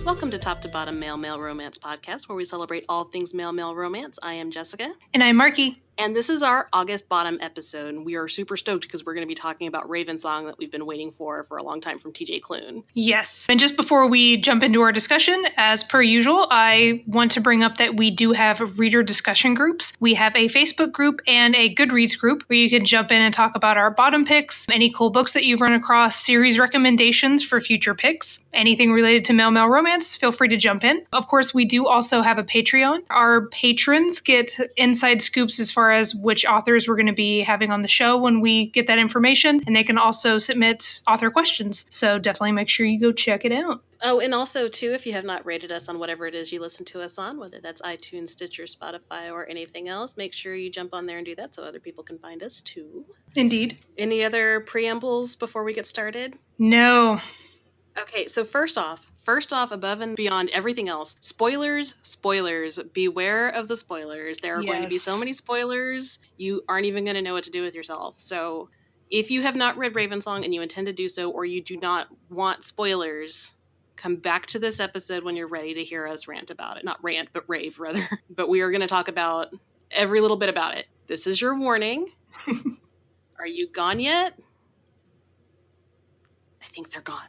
Welcome to Top to Bottom Male Romance Podcast, where we celebrate all things male romance. I am Jessica. And I'm Markie. And this is our August bottom episode. We are super stoked because we're going to be talking about Ravensong that we've been waiting for a long time from TJ Klune. Yes. And just before we jump into our discussion, as per usual, I want to bring up that we do have reader discussion groups. We have a Facebook group and a Goodreads group where you can jump in and talk about our bottom picks, any cool books that you've run across, series recommendations for future picks, anything related to male romance, feel free to jump in. Of course, we do also have a Patreon. Our patrons get inside scoops as far as which authors we're going to be having on the show when we get that information, and they can also submit author questions. So definitely make sure you go check it out. Oh, and also, too, if you have not rated us on whatever it is you listen to us on, whether that's iTunes, Stitcher, Spotify, or anything else, make sure you jump on there and do that so other people can find us, too. Indeed. Any other preambles before we get started? No. Okay, so first off, above and beyond everything else, spoilers, beware of the spoilers. There are going to be so many spoilers, you aren't even going to know what to do with yourself. So if you have not read Ravensong and you intend to do so, or you do not want spoilers, come back to this episode when you're ready to hear us rant about it. Not rant, but rave, rather. But we are going to talk about every little bit about it. This is your warning. Are you gone yet? I think they're gone.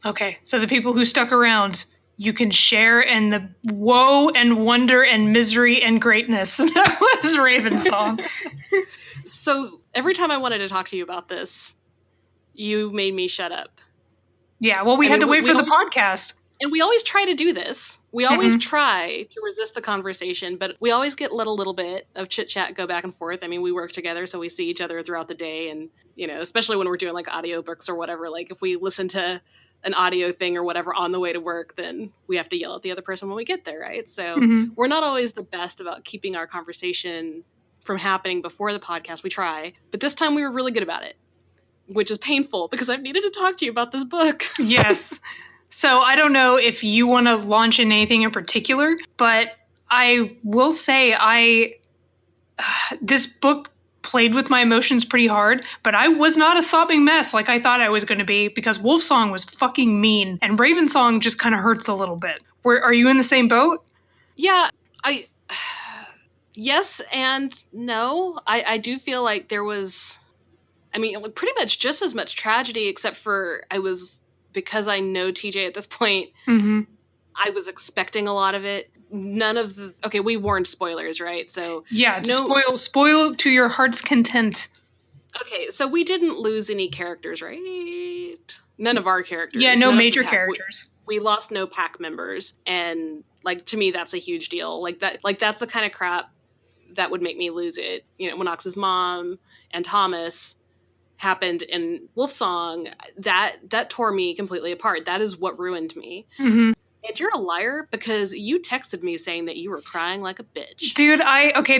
Okay, so the people who stuck around, you can share in the woe and wonder and misery and greatness. That was Ravensong. So every time I wanted to talk to you about this, you made me shut up. Yeah, well, we had to wait for the podcast. And we always try to do this. We always try to resist the conversation, but we always get let a little bit of chit-chat go back and forth. I mean, we work together, so we see each other throughout the day. And, you know, especially when we're doing like audiobooks or whatever, like if we listen to an audio thing or whatever on the way to work, then we have to yell at the other person when we get there, right? So we're not always the best about keeping our conversation from happening before the podcast. We try, but this time we were really good about it, which is painful because I've needed to talk to you about this book. Yes. So I don't know if you want to launch in anything in particular, but I will say this book played with my emotions pretty hard, but I was not a sobbing mess like I thought I was going to be because Wolfsong was fucking mean and Ravensong just kind of hurts a little bit. Are you in the same boat? Yeah, yes and no. I do feel like there was, I mean, pretty much just as much tragedy, except for because I know TJ at this point, I was expecting a lot of it. We warned spoilers, right? So yeah, spoil to your heart's content. Okay, so we didn't lose any characters, right? None of our characters. Yeah, no major characters. We lost no pack members, and like to me, that's a huge deal. Like that's the kind of crap that would make me lose it. You know, when Ox's mom and Thomas happened in Wolfsong, that tore me completely apart. That is what ruined me. And you're a liar because you texted me saying that you were crying like a bitch. Dude,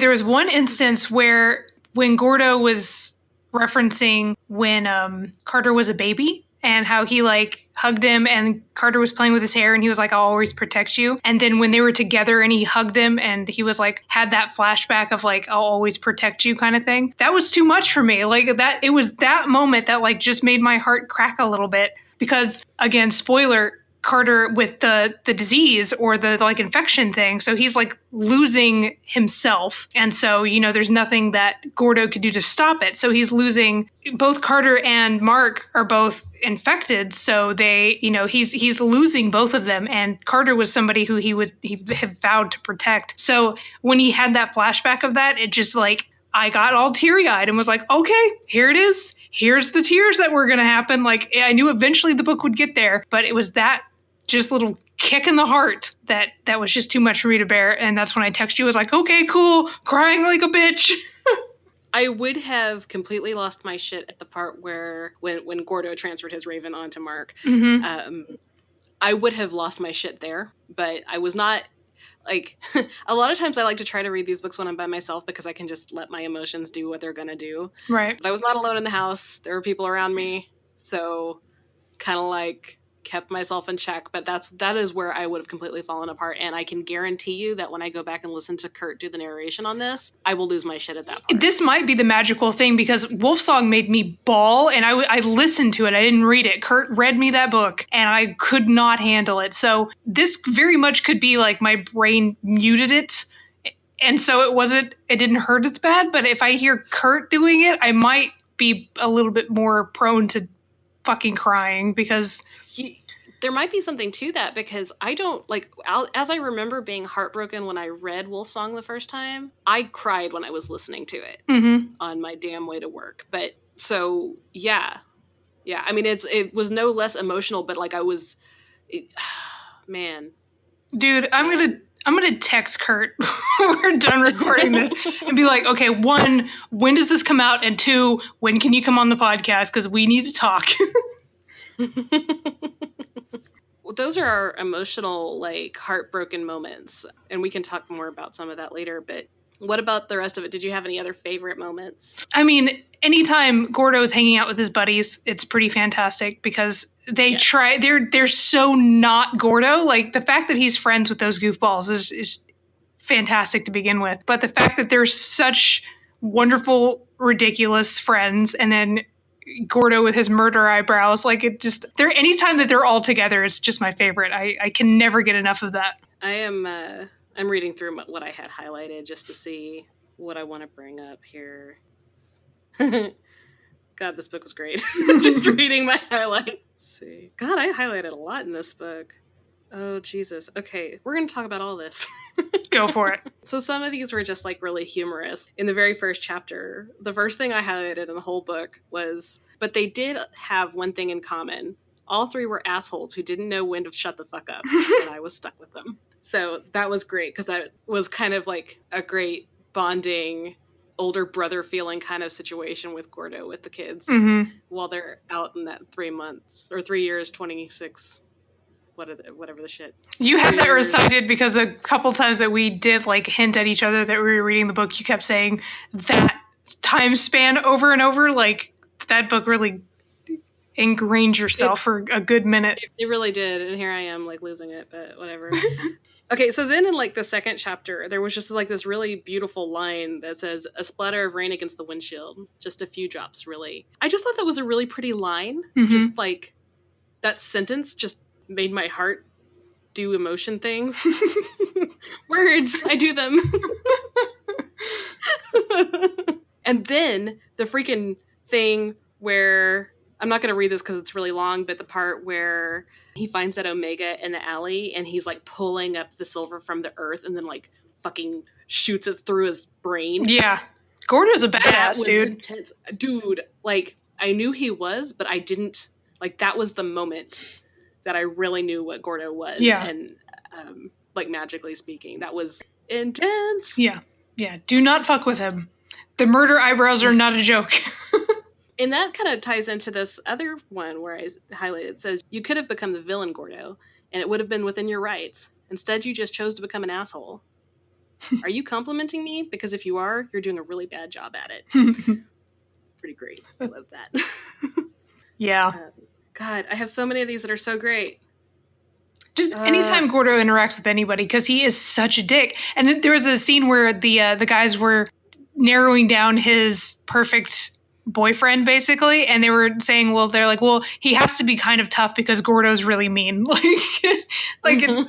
there was one instance where when Gordo was referencing when Carter was a baby and how he like hugged him and Carter was playing with his hair and he was like, I'll always protect you. And then when they were together and he hugged him and he was like, had that flashback of like, I'll always protect you kind of thing. That was too much for me. Like it was that moment that like just made my heart crack a little bit because again, spoiler, Carter with the disease or the like infection thing. So he's like losing himself. And so, you know, there's nothing that Gordo could do to stop it. So he's losing, both Carter and Mark are both infected. So they, you know, he's losing both of them. And Carter was somebody who he had vowed to protect. So when he had that flashback of that, it just like, I got all teary-eyed and was like, okay, here it is. Here's the tears that were going to happen. Like I knew eventually the book would get there, but it was that just little kick in the heart that was just too much for me to bear. And that's when I texted you, I was like, okay, cool, crying like a bitch. I would have completely lost my shit at the part where when Gordo transferred his Raven onto Mark. I would have lost my shit there, but I was not like, a lot of times I like to try to read these books when I'm by myself because I can just let my emotions do what they're going to do. Right. But I was not alone in the house. There were people around me. So kind of like, kept myself in check, but that is where I would have completely fallen apart. And I can guarantee you that when I go back and listen to Kurt do the narration on this, I will lose my shit at that part. This might be the magical thing because Wolfsong made me bawl, and I listened to it. I didn't read it. Kurt read me that book, and I could not handle it. So this very much could be like my brain muted it. And so it didn't hurt as bad. But if I hear Kurt doing it, I might be a little bit more prone to fucking crying because there might be something to that, because I don't as I remember being heartbroken when I read Wolfsong the first time, I cried when I was listening to it on my damn way to work. But so yeah, I mean it was no less emotional, but like man, dude, I'm gonna text Kurt when we're done recording this and be like, okay, 1, when does this come out? And 2, when can you come on the podcast? Because we need to talk. Well, those are our emotional, like, heartbroken moments. And we can talk more about some of that later. But what about the rest of it? Did you have any other favorite moments? I mean, anytime Gordo is hanging out with his buddies, it's pretty fantastic because they're so not Gordo. Like, the fact that he's friends with those goofballs is fantastic to begin with. But the fact that they're such wonderful, ridiculous friends, and then Gordo with his murder eyebrows, like anytime that they're all together, it's just my favorite. I can never get enough of that. I'm reading through what I had highlighted just to see what I want to bring up here. God, this book was great. Just reading my highlights. Let's see. God, I highlighted a lot in this book. Oh, Jesus. Okay, we're going to talk about all this. Go for it. So some of these were just like really humorous. In the very first chapter, the first thing I highlighted in the whole book was, but they did have one thing in common. All 3 were assholes who didn't know when to shut the fuck up, and I was stuck with them. So that was great, because that was kind of like a great bonding, older brother feeling kind of situation with Gordo with the kids while they're out in that 3 months, or 3 years, 26 whatever the shit. You had that recited because the couple times that we did like hint at each other that we were reading the book, you kept saying that time span over and over. Like, that book really ingrained yourself for a good minute. It really did. And here I am like losing it, but whatever. Okay, so then in like the second chapter, there was just like this really beautiful line that says, a splatter of rain against the windshield. Just a few drops, really. I just thought that was a really pretty line. Just like that sentence just made my heart do emotion things. Words, I do them. And then the freaking thing where, I'm not going to read this because it's really long, but the part where he finds that Omega in the alley and he's like pulling up the silver from the earth and then like fucking shoots it through his brain. Yeah. Gordo's a badass, dude. Intense. Dude, like, I knew he was, but I didn't, like, that was the moment that I really knew what Gordo was. Yeah. And, like, magically speaking, that was intense. Yeah. Yeah. Do not fuck with him. The murder eyebrows are not a joke. And that kind of ties into this other one where I highlighted, it says, you could have become the villain, Gordo, and it would have been within your rights. Instead, you just chose to become an asshole. Are you complimenting me? Because if you are, you're doing a really bad job at it. Pretty great. I love that. Yeah. God, I have so many of these that are so great. Just anytime Gordo interacts with anybody, because he is such a dick. And there was a scene where the guys were narrowing down his perfect boyfriend, basically, and they were saying, they're like, he has to be kind of tough because Gordo's really mean. like it's,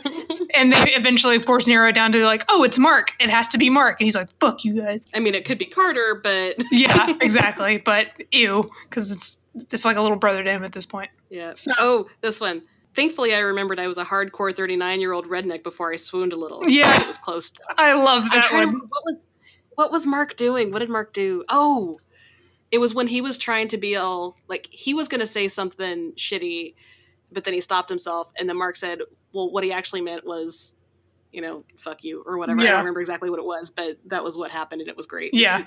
and they eventually, of course, narrow it down to like, it's Mark. It has to be Mark. And he's like, fuck you guys. I mean, it could be Carter, but yeah, exactly. But ew, because it's like a little brother to him at this point. Yeah. So, this one. Thankfully, I remembered I was a hardcore 39-year-old redneck before I swooned a little. Yeah. It was close to. I love that one. What was Mark doing? What did Mark do? Oh, it was when he was trying to be all, like, he was going to say something shitty, but then he stopped himself. And then Mark said, what he actually meant was, fuck you or whatever. Yeah. I don't remember exactly what it was, but that was what happened and it was great. Yeah.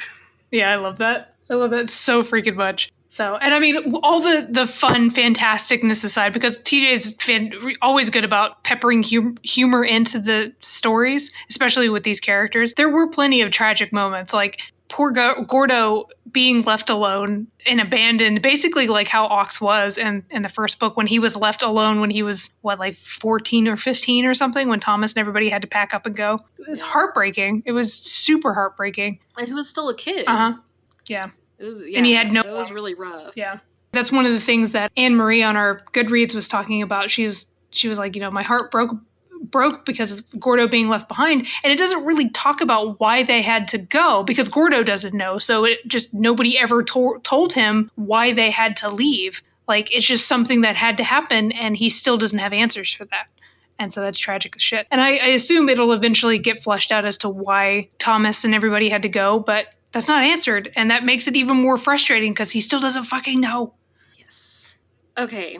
Yeah, I love that. I love that so freaking much. So, and I mean, all the fun, fantasticness aside, because TJ has been always good about peppering humor into the stories, especially with these characters. There were plenty of tragic moments. Like, poor Gordo being left alone and abandoned, basically like how Ox was in the first book when he was left alone when he was, 14 or 15 or something, when Thomas and everybody had to pack up and go. It was heartbreaking. It was super heartbreaking. And he was still a kid. Yeah. It was, and he had no... It was really rough. Yeah. That's one of the things that Anne-Marie on our Goodreads was talking about. She was like, my heart broke because of Gordo being left behind. And it doesn't really talk about why they had to go, because Gordo doesn't know. So nobody ever told him why they had to leave. Like, it's just something that had to happen, and he still doesn't have answers for that. And so that's tragic as shit. And I assume it'll eventually get fleshed out as to why Thomas and everybody had to go, but that's not answered. And that makes it even more frustrating because he still doesn't fucking know. Yes. Okay.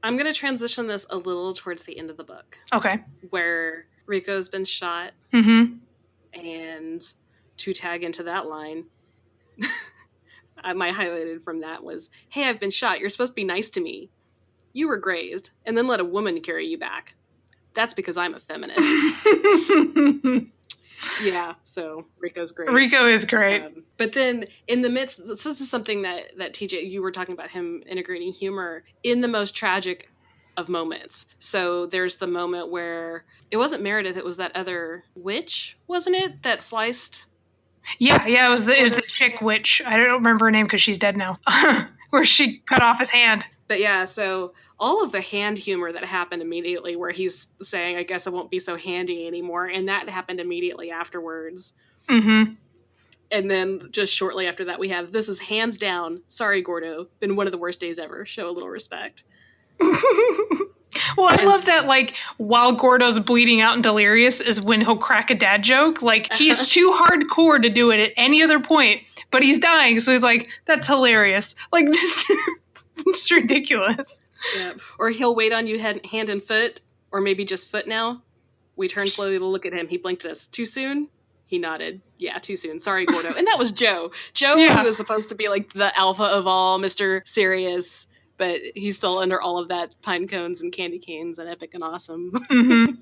I'm going to transition this a little towards the end of the book. Okay. Where Rico's been shot. Mm-hmm. And to tag into that line, my highlighted from that was, hey, I've been shot. You're supposed to be nice to me. You were grazed. And then let a woman carry you back. That's because I'm a feminist. Yeah, so Rico's great. Rico is great. But then in the midst, this is something that TJ, you were talking about him integrating humor in the most tragic of moments. So there's the moment where it wasn't Meredith, it was that other witch, wasn't it? That sliced. Yeah, it was the chick witch. I don't remember her name because she's dead now. Where she cut off his hand. But yeah, so all of the hand humor that happened immediately where he's saying, I guess I won't be so handy anymore. And that happened immediately afterwards. Mm-hmm. And then just shortly after that, we have, this is hands down, sorry, Gordo, been one of the worst days ever. Show a little respect. Well, I love that, like, while Gordo's bleeding out and delirious is when he'll crack a dad joke. Like, he's too hardcore to do it at any other point, but he's dying, so he's like, that's hilarious. Like, just, it's ridiculous. Yeah. Or he'll wait on you hand and foot, or maybe just foot now. We turn slowly to look at him. He blinked at us. Too soon? He nodded. Yeah, too soon. Sorry, Gordo. And that was Joe. Joe, who was supposed to be like the alpha of all, Mr. Serious, but he's still under all of that pine cones and candy canes and epic and awesome. Mm-hmm.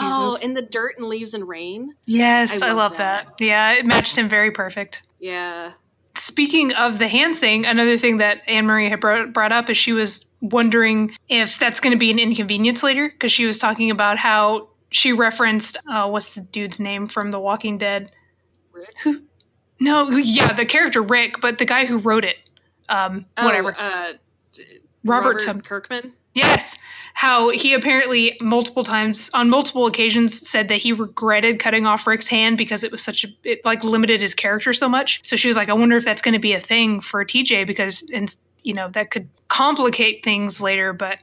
Oh, in the dirt and leaves and rain. Yes, I love that. Yeah, it matched him very perfect. Yeah. Speaking of the hands thing, another thing that Anne-Marie had brought up is she was wondering if that's going to be an inconvenience later, because she was talking about how she referenced, what's the dude's name from The Walking Dead? Rick? The character Rick, but the guy who wrote it. Whatever. Robert Kirkman? Yes. How he apparently multiple times, on multiple occasions, said that he regretted cutting off Rick's hand because it was it limited his character so much. So she was like, I wonder if that's going to be a thing for TJ because, that could complicate things later. But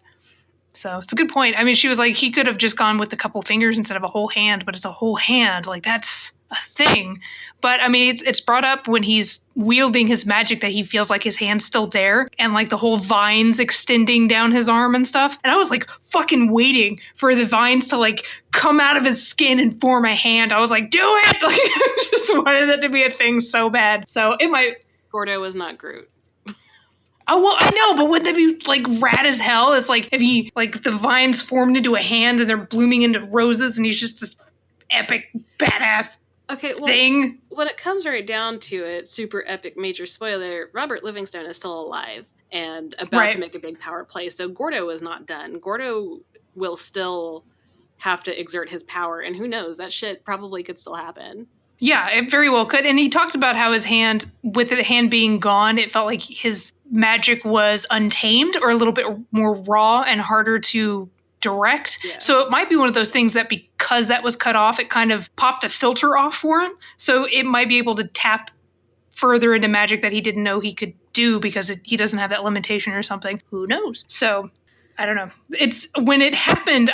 so it's a good point. I mean, she was like, he could have just gone with a couple fingers instead of a whole hand, but it's a whole hand. Like, that's a thing. But I mean, it's brought up when he's wielding his magic that he feels like his hand's still there and like the whole vines extending down his arm and stuff. And I was like fucking waiting for the vines to like come out of his skin and form a hand. I was like, do it! Like, I just wanted that to be a thing so bad. So it might. Gordo was not Groot. Oh, well, I know, but wouldn't that be, like, rad as hell? It's like if he, like, the vines formed into a hand and they're blooming into roses and he's just this epic, badass thing. When it comes right down to it, super epic major spoiler, Robert Livingstone is still alive and about to make a big power play. So Gordo is not done. Gordo will still have to exert his power, and who knows, that shit probably could still happen. Yeah, it very well could. And he talked about how his hand, with the hand being gone, it felt like his magic was untamed or a little bit more raw and harder to direct. Yeah. So it might be one of those things that because that was cut off, it kind of popped a filter off for him. So it might be able to tap further into magic that he didn't know he could do because he doesn't have that limitation or something. Who knows? So I don't know. It's when it happened,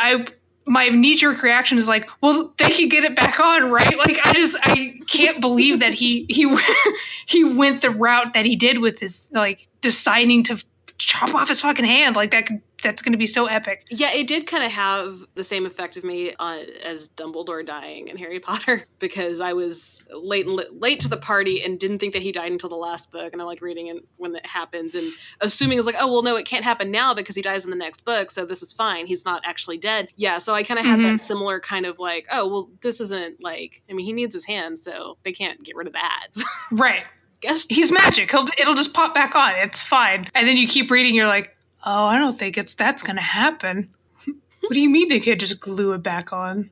my knee-jerk reaction is like, well, they could get it back on, right? Like, I can't believe that he went the route that he did with his, like, deciding to chop off his fucking hand. Like that's going to be so epic. Yeah, it did kind of have the same effect of me as Dumbledore dying in Harry Potter, because I was late to the party and didn't think that he died until the last book, and I'm like reading it when that happens and assuming it's like, oh well, no, it can't happen now because he dies in the next book, so this is fine. He's not actually dead. Yeah, so I kind of had that similar kind of like, oh well, this isn't like, I mean, he needs his hand, so they can't get rid of that. Right. Guess he's magic. It'll just pop back on. It's fine. And then you keep reading, you're like, oh, I don't think that's going to happen. What do you mean they can't just glue it back on?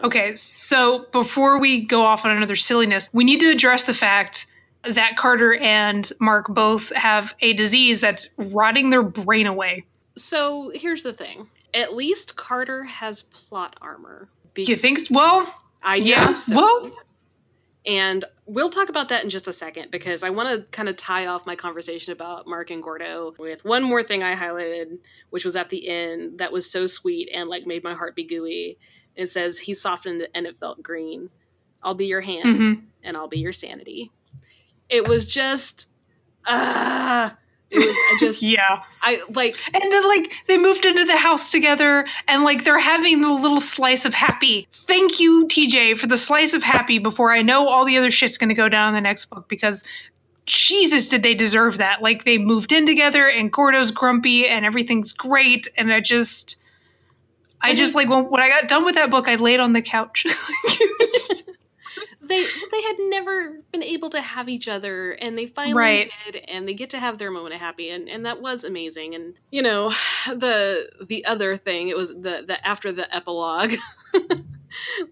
Okay, so before we go off on another silliness, we need to address the fact that Carter and Mark both have a disease that's rotting their brain away. So here's the thing. At least Carter has plot armor. You think so? Well, I know so. Well, and we'll talk about that in just a second, because I want to kind of tie off my conversation about Mark and Gordo with one more thing I highlighted, which was at the end that was so sweet and like made my heart be gooey. It says, he softened and it felt green. I'll be your hands and I'll be your sanity. It was just, yeah. I like, and then like they moved into the house together and like they're having the little slice of happy. Thank you, TJ, for the slice of happy before I know all the other shit's going to go down in the next book, because Jesus, did they deserve that? Like they moved in together and Gordo's grumpy and everything's great. And I just like, when I got done with that book, I laid on the couch. They had never been able to have each other, and they finally did, and they get to have their moment of happy, and that was amazing. And you know, the other thing, it was the after the epilogue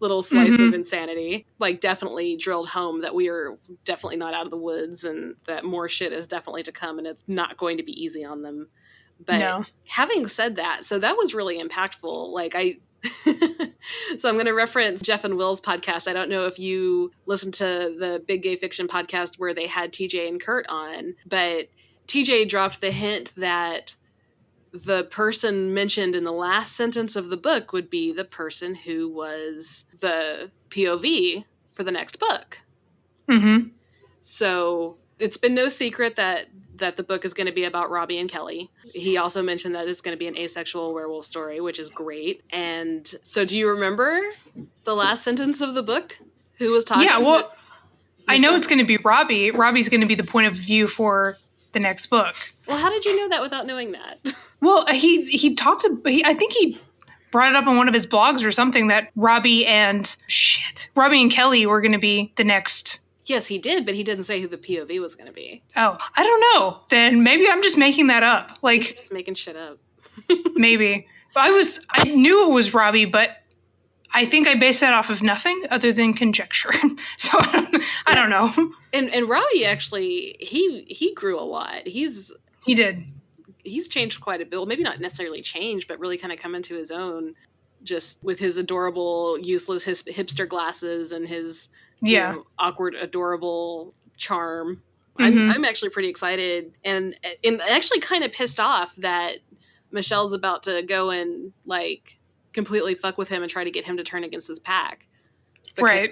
little slice of insanity, like definitely drilled home that we are definitely not out of the woods, and that more shit is definitely to come, and it's not going to be easy on them. But having said that, so that was really impactful. Like so I'm going to reference Jeff and Will's podcast. I don't know if you listened to the Big Gay Fiction podcast where they had TJ and Kurt on, but TJ dropped the hint that the person mentioned in the last sentence of the book would be the person who was the POV for the next book. So it's been no secret that the book is going to be about Robbie and Kelly. He also mentioned that it's going to be an asexual werewolf story, which is great. And so do you remember the last sentence of the book? Who was talking? Yeah, well, I know it's going to be Robbie. Robbie's going to be the point of view for the next book. Well, how did you know that without knowing that? Well, he talked to, I think he brought it up on one of his blogs or something, that Robbie and Kelly were going to be the next. Yes, he did, but he didn't say who the POV was going to be. Oh, I don't know. Then maybe I'm just making that up. Like, you're just making shit up. Maybe. I knew it was Robbie, but I think I based that off of nothing other than conjecture. So I don't know. And Robbie actually, he grew a lot. He did. He's changed quite a bit. Well, maybe not necessarily changed, but really kind of come into his own, just with his adorable, useless hipster glasses and his you know, awkward, adorable charm. I'm actually pretty excited and actually kind of pissed off that Michelle's about to go and like completely fuck with him and try to get him to turn against his pack. Right.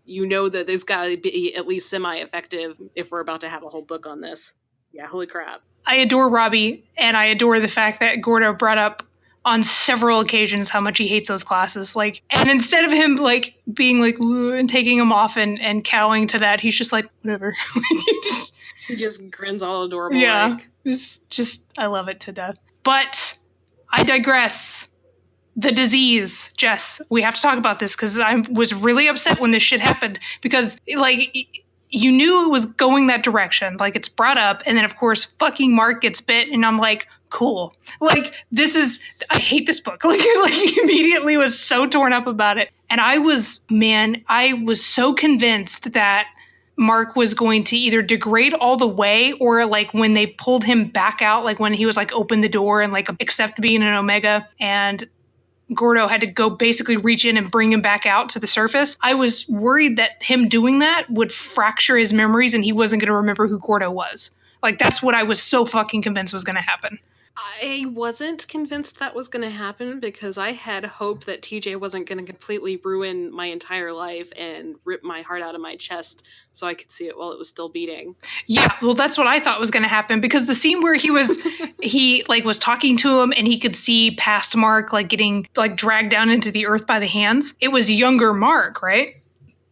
You know that there's got to be at least semi-effective if we're about to have a whole book on this. Yeah, holy crap. I adore Robbie, and I adore the fact that Gordo brought up on several occasions how much he hates those classes. Like, and instead of him like being like woo and taking them off and cowing to that, he's just like whatever. He just grins all adorable. Yeah, like. It's just I love it to death. But I digress. The disease, Jess. We have to talk about this because I was really upset when this shit happened because like you knew it was going that direction. Like it's brought up, and then of course fucking Mark gets bit, and I'm like, cool. Like this is, I hate this book. Like immediately was so torn up about it. And I was so convinced that Mark was going to either degrade all the way or like when they pulled him back out, like when he was like open the door and like accept being an Omega and Gordo had to go basically reach in and bring him back out to the surface. I was worried that him doing that would fracture his memories and he wasn't going to remember who Gordo was. Like that's what I was so fucking convinced was going to happen. I wasn't convinced that was going to happen because I had hope that TJ wasn't going to completely ruin my entire life and rip my heart out of my chest so I could see it while it was still beating. Yeah, well, that's what I thought was going to happen, because the scene where he was was talking to him and he could see past Mark like getting like dragged down into the earth by the hands. It was younger Mark, right?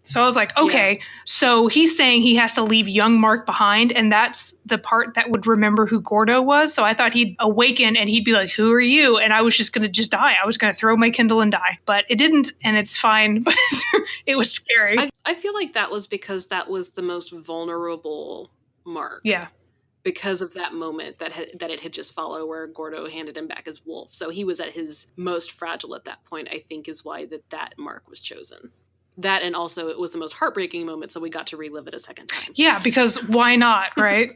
So I was like, okay, so he's saying he has to leave young Mark behind, and that's the part that would remember who Gordo was. So I thought he'd awaken and he'd be like, who are you? And I was just going to just die. I was going to throw my Kindle and die. But it didn't, and it's fine. But it was scary. I feel like that was because that was the most vulnerable Mark. Yeah. Because of that moment that it had just followed where Gordo handed him back his wolf. So he was at his most fragile at that point, I think is why that Mark was chosen. That, and also it was the most heartbreaking moment, so we got to relive it a second time. Yeah, because why not, right?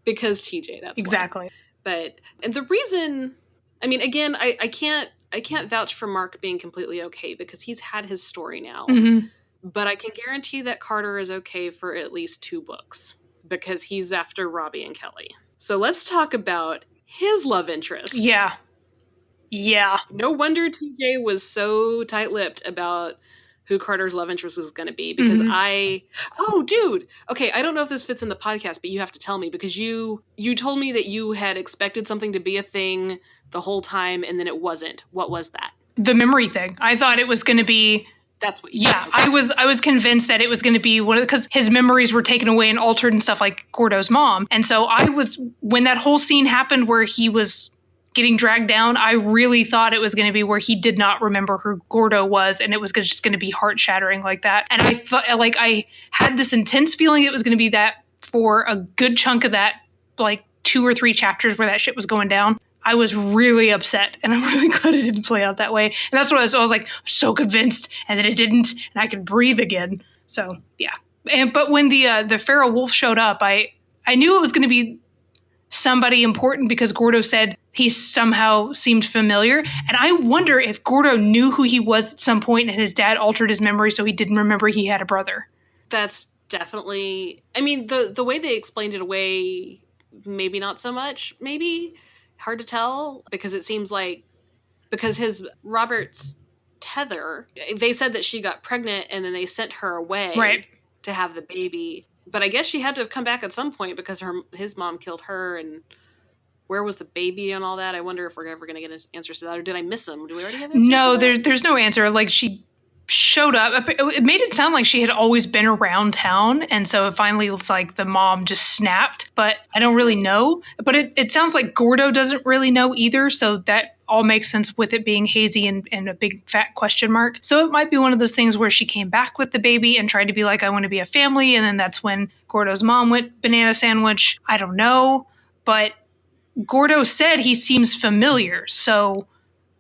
Because TJ, that's exactly. Why. But, and the reason, I mean, again, I can't vouch for Mark being completely okay because he's had his story now. Mm-hmm. But I can guarantee that Carter is okay for at least 2 books because he's after Robbie and Kelly. So let's talk about his love interest. Yeah. Yeah. No wonder TJ was so tight-lipped about who Carter's love interest is going to be, because oh, dude. Okay, I don't know if this fits in the podcast, but you have to tell me, because you told me that you had expected something to be a thing the whole time, and then it wasn't. What was that? The memory thing. I thought it was going to be... That's what you Yeah, I was convinced that it was going to be one of, because his memories were taken away and altered and stuff, like Gordo's mom. And so when that whole scene happened where he was getting dragged down, I really thought it was going to be where he did not remember who Gordo was, and it was just going to be heart-shattering like that. And I thought, like, I had this intense feeling it was going to be that for a good chunk of that, like 2 or 3 chapters where that shit was going down. I was really upset, and I'm really glad it didn't play out that way. And that's what I was like, so convinced, and then it didn't, and I could breathe again. So yeah. But when the feral wolf showed up, I knew it was going to be somebody important because Gordo said he somehow seemed familiar. And I wonder if Gordo knew who he was at some point and his dad altered his memory so he didn't remember he had a brother. That's definitely... I mean, the way they explained it away, maybe not so much, maybe. Hard to tell, because it seems like... Because Robert's tether, they said that she got pregnant and then they sent her away to have the baby. But I guess she had to have come back at some point because his mom killed her, and where was the baby and all that? I wonder if we're ever going to get answers to that, or did I miss them? Do we already have answers? No, there's no answer. Like, she showed up. It made it sound like she had always been around town, and so it finally was like the mom just snapped. But I don't really know. But it sounds like Gordo doesn't really know either, so that all makes sense with it being hazy and a big fat question mark. So it might be one of those things where she came back with the baby and tried to be like, I want to be a family, and then that's when Gordo's mom went banana sandwich. I don't know, but Gordo said he seems familiar, so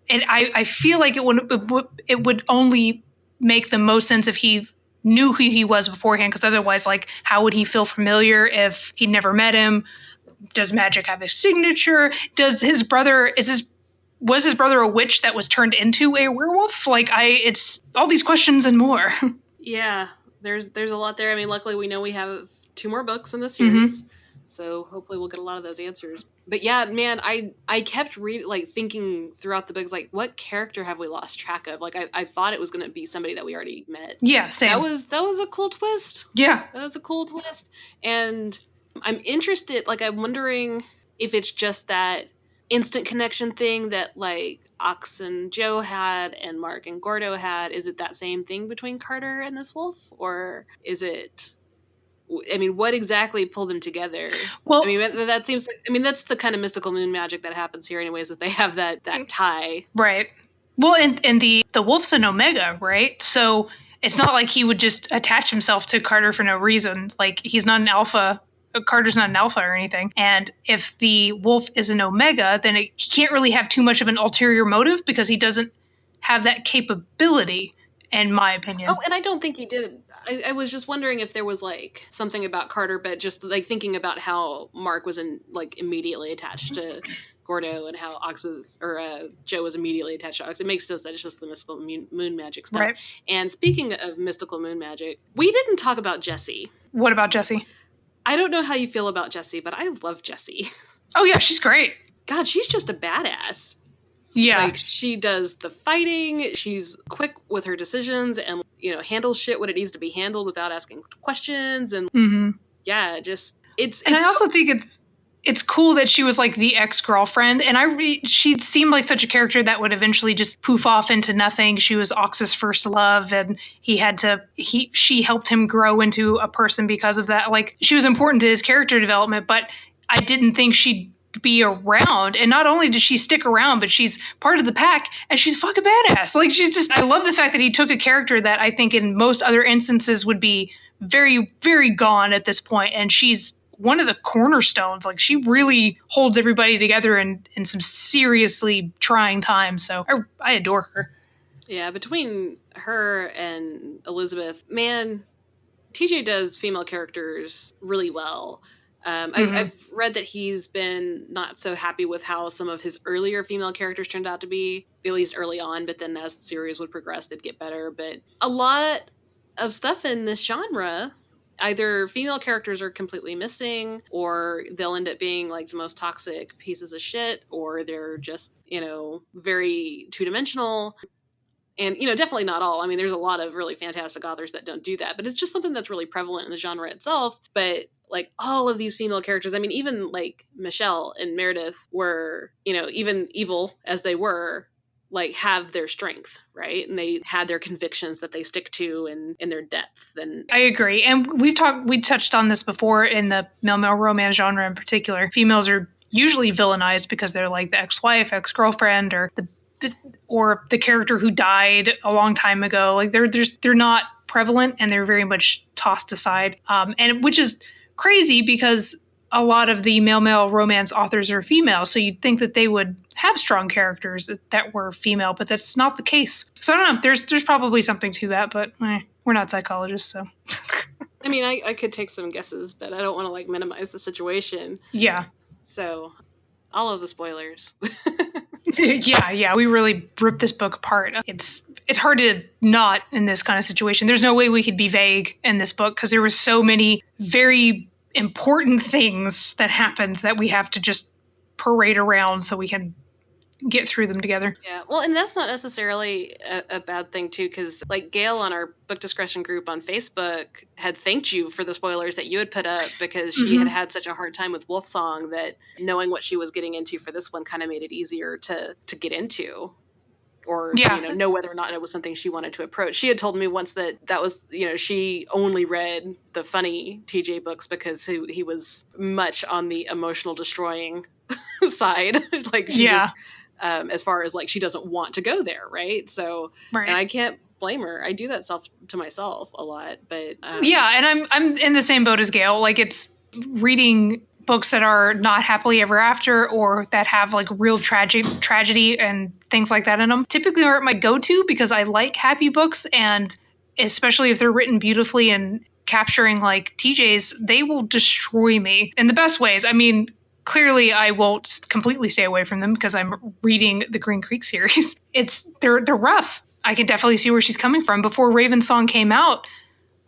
I feel like it would only make the most sense if he knew who he was beforehand, because otherwise, like, how would he feel familiar if he'd never met him? Does magic have a signature? Was his brother a witch that was turned into a werewolf? Like, it's all these questions and more. Yeah, there's a lot there. I mean, luckily we know we have 2 more books in the series, so hopefully we'll get a lot of those answers. But yeah, man, I kept thinking throughout the books, like, what character have we lost track of? Like, I thought it was going to be somebody that we already met. Yeah, same. That was a cool twist. Yeah, that was a cool twist, and I'm interested. Like, I'm wondering if it's just that instant connection thing that, like, Ox and Joe had and Mark and Gordo had. Is it that same thing between Carter and this wolf, or is it? I mean, what exactly pulled them together? Well, I mean, that seems like, I mean, that's the kind of mystical moon magic that happens here anyways, that they have that tie. Right. Well, and the wolf's an omega, right? So it's not like he would just attach himself to Carter for no reason. Like, he's not an alpha. Carter's not an alpha or anything. And if the wolf is an omega, then he can't really have too much of an ulterior motive because he doesn't have that capability, in my opinion. Oh, and I don't think he did. I was just wondering if there was, like, something about Carter, but just, like, thinking about how Mark was immediately attached to Gordo and how Joe was immediately attached to Ox. It makes sense that it's just the mystical moon magic stuff. Right. And speaking of mystical moon magic, we didn't talk about Jessie. What about Jessie? I don't know how you feel about Jessie, but I love Jessie. Oh, yeah, she's great. God, she's just a badass. Yeah. Like, she does the fighting, she's quick with her decisions, and, you know, handles shit when it needs to be handled without asking questions, and yeah, just, And I also think it's cool that she was like the ex-girlfriend, and she seemed like such a character that would eventually just poof off into nothing. She was Ox's first love, and she helped him grow into a person because of that. Like, she was important to his character development, but I didn't think she'd be around. And not only does she stick around, but she's part of the pack, and she's fucking badass. Like, I love the fact that he took a character that I think in most other instances would be very, very gone at this point, and she's one of the cornerstones. Like, she really holds everybody together in some seriously trying times. So I adore her. Yeah, between her and Elizabeth, man, TJ does female characters really well. I've read that he's been not so happy with how some of his earlier female characters turned out to be, at least early on, but then as the series would progress, they'd get better. But a lot of stuff in this genre, either female characters are completely missing, or they'll end up being like the most toxic pieces of shit, or they're just, you know, very two-dimensional. And, you know, definitely not all. I mean, there's a lot of really fantastic authors that don't do that, but it's just something that's really prevalent in the genre itself. But like, all of these female characters, I mean, even like Michelle and Meredith were, you know, even evil as they were, like, have their strength, right? And they had their convictions that they stick to and in their depth. And I agree. And we touched on this before in the male romance genre in particular. Females are usually villainized because they're like the ex-wife, ex-girlfriend, or the character who died a long time ago. Like, they're not prevalent, and they're very much tossed aside. And which is crazy because a lot of the male romance authors are female, so you'd think that they would have strong characters that were female, but that's not the case. So I don't know. There's probably something to that, but we're not psychologists, so. I mean, I could take some guesses, but I don't want to like minimize the situation. Yeah. So, all of the spoilers. Yeah, we really ripped this book apart. It's hard to not in this kind of situation. There's no way we could be vague in this book because there were so many very important things that happened that we have to just parade around so we can get through them together. Yeah, well, and that's not necessarily a bad thing too, because like Gail on our book discussion group on Facebook had thanked you for the spoilers that you had put up, because she had such a hard time with Wolfsong that knowing what she was getting into for this one kind of made it easier to get into, or you know whether or not it was something she wanted to approach. She had told me once that was, you know, she only read the funny TJ books because he was much on the emotional destroying side. Like, she just as far as like, she doesn't want to go there, right? So, and I can't blame her. I do that to myself a lot, but and I'm in the same boat as Gail. Like, it's reading books that are not happily ever after, or that have like real tragedy and things like that in them, typically aren't my go-to, because I like happy books, and especially if they're written beautifully and capturing like TJ's, they will destroy me in the best ways. I mean, clearly I won't completely stay away from them because I'm reading the Green Creek series. They're rough. I can definitely see where she's coming from. Before Ravensong came out,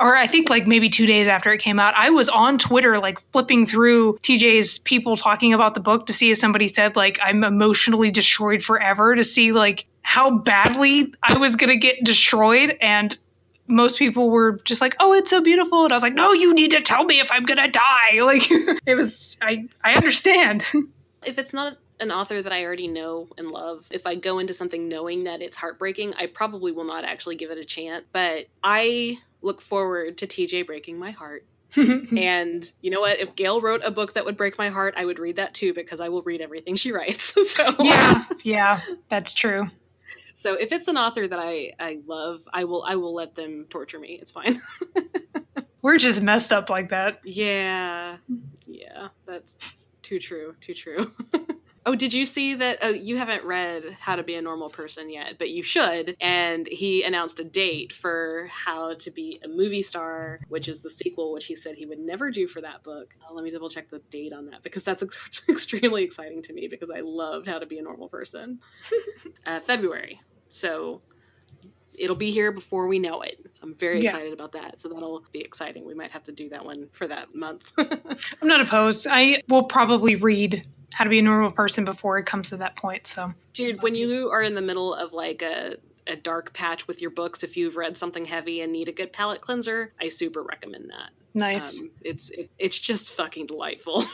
or I think like maybe 2 days after it came out, I was on Twitter like flipping through TJ's people talking about the book to see if somebody said like, I'm emotionally destroyed forever, to see like how badly I was going to get destroyed. And most people were just like, oh, it's so beautiful. And I was like, no, you need to tell me if I'm going to die. Like, it was, I understand. If it's not an author that I already know and love, if I go into something knowing that it's heartbreaking, I probably will not actually give it a chance. But I look forward to TJ breaking my heart. And you know what? If Gail wrote a book that would break my heart, I would read that too, because I will read everything she writes. So yeah, that's true. So if it's an author that I love, I will let them torture me. It's fine. We're just messed up like that. Yeah, that's too true. Oh, did you see that? Oh, you haven't read How to Be a Normal Person yet, but you should. And he announced a date for How to Be a Movie Star, which is the sequel, which he said he would never do for that book. Let me double check the date on that, because that's extremely exciting to me, because I loved How to Be a Normal Person. February. So it'll be here before we know it. So I'm very excited about that. So that'll be exciting. We might have to do that one for that month. I'm not opposed. I will probably read how to be a normal person before it comes to that point. So, dude, when you are in the middle of like a dark patch with your books, if you've read something heavy and need a good palate cleanser, I super recommend that. Nice. It's just fucking delightful.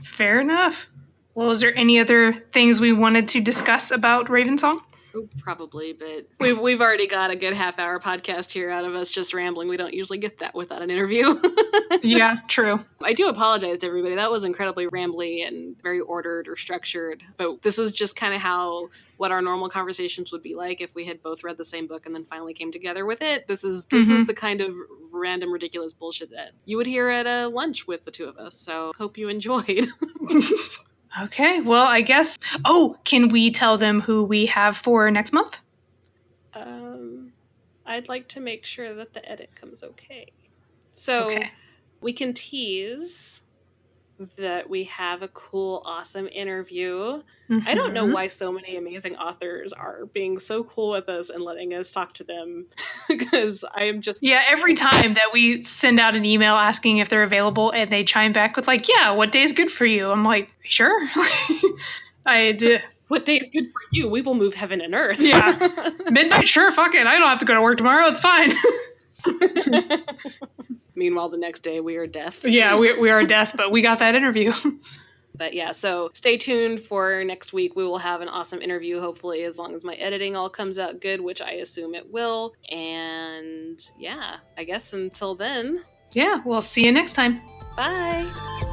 Fair enough. Well, is there any other things we wanted to discuss about Ravensong? Oh, probably, but we've already got a good half-hour podcast here out of us just rambling. We don't usually get that without an interview. Yeah, true. I do apologize to everybody. That was incredibly rambly and very ordered or structured. But this is just kind of what our normal conversations would be like if we had both read the same book and then finally came together with it. This is the kind of random, ridiculous bullshit that you would hear at a lunch with the two of us. So hope you enjoyed. Okay, well, I guess... Oh, can we tell them who we have for next month? I'd like to make sure that the edit comes okay. So we can tease that we have a cool, awesome interview. Mm-hmm. I don't know why so many amazing authors are being so cool with us and letting us talk to them, because I am just... Yeah, every time that we send out an email asking if they're available and they chime back with like, yeah, what day is good for you? I'm like, sure. What day is good for you? We will move heaven and earth. Yeah. Midnight? Sure, fuck it. I don't have to go to work tomorrow. It's fine. Meanwhile, the next day we are death. Yeah, we are death, but we got that interview. But yeah, so stay tuned for next week. We will have an awesome interview, hopefully, as long as my editing all comes out good, which I assume it will. And yeah, I guess until then. Yeah, we'll see you next time. Bye.